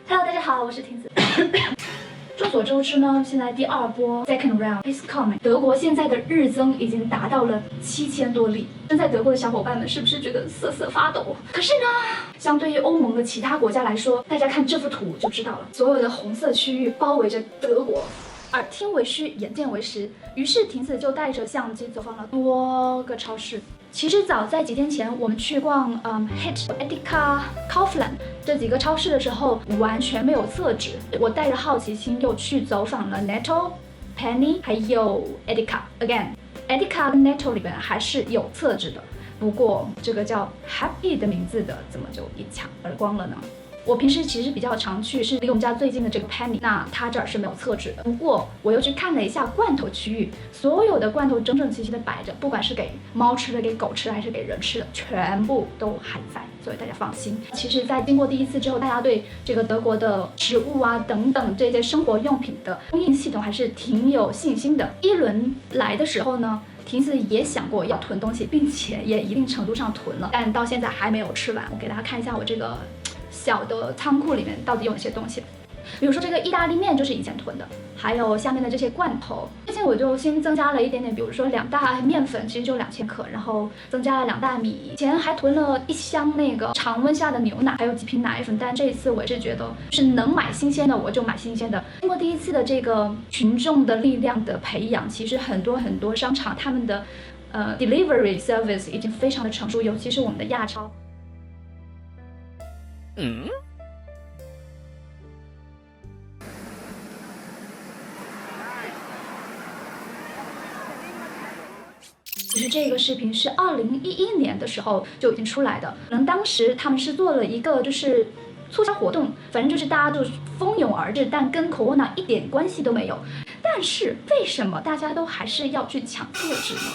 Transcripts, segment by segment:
Hello， 大家好，我是婷子。众所周知呢，现在第二波 second round is coming， 德国现在的日增已经达到了7000多例。身在德国的小伙伴们是不是觉得瑟瑟发抖？可是呢，相对于欧盟的其他国家来说，大家看这幅图就知道了，所有的红色区域包围着德国。耳听为虚，眼见为实，于是婷子就带着相机走访了多个超市。其实早在几天前，我们去逛HIT、Edeka、Kaufland 这几个超市的时候，完全没有厕纸。我带着好奇心又去走访了 Netto、Penny 还有 Edeka。Again，Edeka 跟 Netto 里边还是有厕纸的，不过这个叫 Happy 的名字的怎么就一抢而光了呢？我平时其实比较常去是离我们家最近的这个 Penny， 那它这儿是没有厕纸的。不过我又去看了一下罐头区域，所有的罐头整整齐齐的摆着，不管是给猫吃的、给狗吃的还是给人吃的，全部都还在，所以大家放心。其实，在经过第一次之后，大家对这个德国的食物啊等等这些生活用品的供应系统还是挺有信心的。第一轮来的时候呢，婷子也想过要囤东西，并且也一定程度上囤了，但到现在还没有吃完。我给大家看一下我这个小的仓库里面到底有哪些东西，比如说这个意大利面就是以前囤的，还有下面的这些罐头。最近我就新增加了一点点，比如说2大面粉，其实就2000克，然后增加了2大米。以前还囤了1箱那个常温下的牛奶，还有几瓶奶粉，但这一次我是觉得是能买新鲜的我就买新鲜的。经过第一次的这个群众的力量的培养，其实很多商场他们的delivery service 已经非常的成熟，尤其是我们的亚超。其实这个视频是2011年的时候就已经出来的，可能当时他们是做了一个就是促销活动，反正就是大家就蜂拥而至，但跟 Corona 一点关系都没有。但是为什么大家都还是要去抢厕纸呢？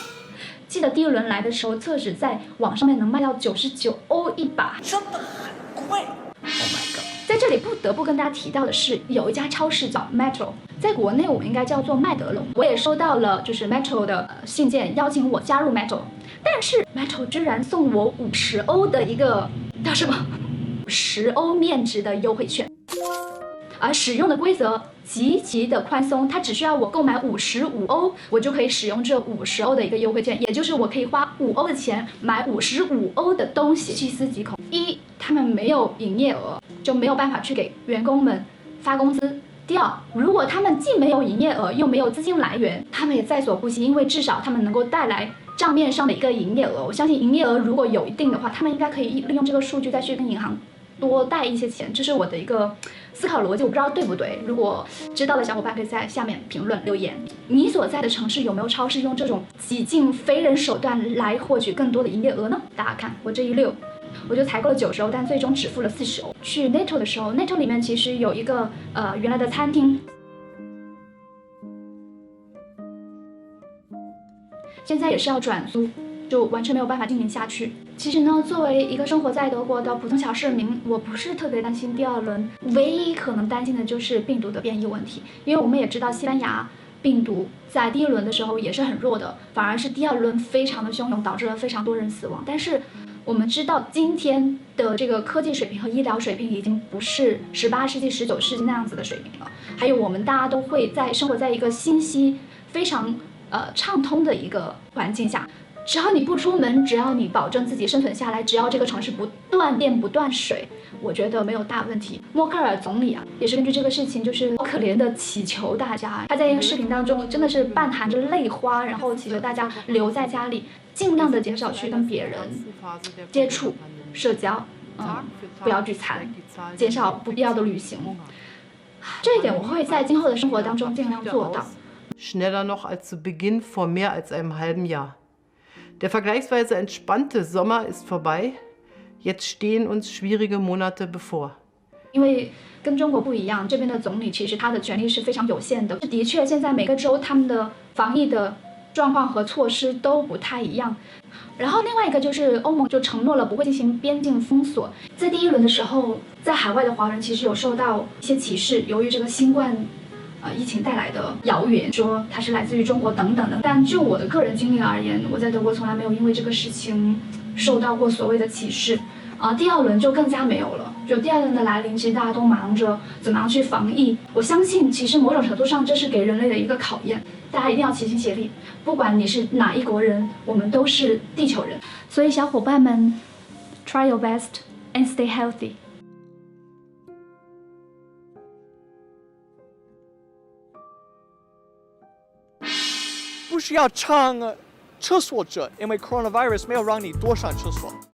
记得第一轮来的时候，厕纸在网上面能卖到99欧一把，真的很贵。Oh my god！ 在这里不得不跟大家提到的是，有一家超市叫 Metro， 在国内我们应该叫做麦德龙。我也收到了就是 Metro 的信件，邀请我加入 Metro， 但是 Metro 居然送我50欧的一个叫什么10欧面值的优惠券。而使用的规则极其的宽松，它只需要我购买55欧，我就可以使用这50欧的一个优惠券，也就是我可以花5欧的钱买55欧的东西。细思极恐，一，他们没有营业额，就没有办法去给员工们发工资。第二，如果他们既没有营业额又没有资金来源，他们也在所不惜，因为至少他们能够带来账面上的一个营业额。我相信营业额如果有一定的话，他们应该可以利用这个数据再去跟银行多贷一些钱，这是我的一个思考逻辑，我不知道对不对。如果知道的小伙伴可以在下面评论留言。你所在的城市有没有超市用这种几近非人手段来获取更多的营业额呢？大家看我这一溜，我就采购了90欧，但最终只付了40欧。去 Netto 的时候 ，Netto 里面其实有一个原来的餐厅，现在也是要转租，就完全没有办法经营下去。其实呢，作为一个生活在德国的普通小市民，我不是特别担心第二轮，唯一可能担心的就是病毒的变异问题。因为我们也知道西班牙病毒在第一轮的时候也是很弱的，反而是第二轮非常的汹涌，导致了非常多人死亡。但是我们知道今天的这个科技水平和医疗水平已经不是18世纪、19世纪那样子的水平了。还有我们大家都会生活在一个信息非常畅通的一个环境下。只要你不出门，只要你保证自己生存下来，只要这个城市不断电不断水，我觉得没有大问题。默克尔总理啊，也是根据这个事情，就是好可怜的祈求大家，他在一个视频当中真的是伴含着泪花，然后祈求大家留在家里，尽量的减少去跟别人接触、社交，不要聚餐，减少不必要的旅行。这一点我会在今后的生活当中尽量做到。Schneller noch als zu Beginn vor mehr als einem halben Jahr. Der vergleichsweise entspannte Sommer ist vorbei. Jetzt stehen uns schwierige Monate bevor. 因为跟中国不一样，这边的总理其实他的权力是非常有限的。的确，现在每个州他们的防疫的状况和措施都不太一样。然后另外一个就是欧盟就承诺了不会进行边境封锁。在第一轮的时候，在海外的华人其实有受到一些歧视，由于这个新冠疫情带来的谣言，说它是来自于中国等等的。但就我的个人经历而言，我在德国从来没有因为这个事情受到过所谓的歧视。第二轮就更加没有了。就第二轮的来临，其实大家都忙着怎么样去防疫。我相信，其实某种程度上这是给人类的一个考验。大家一定要齐心协力，不管你是哪一国人，我们都是地球人。所以小伙伴们 ，try your best and stay healthy。不需要上厕所者，因为 coronavirus 没有让你多上厕所。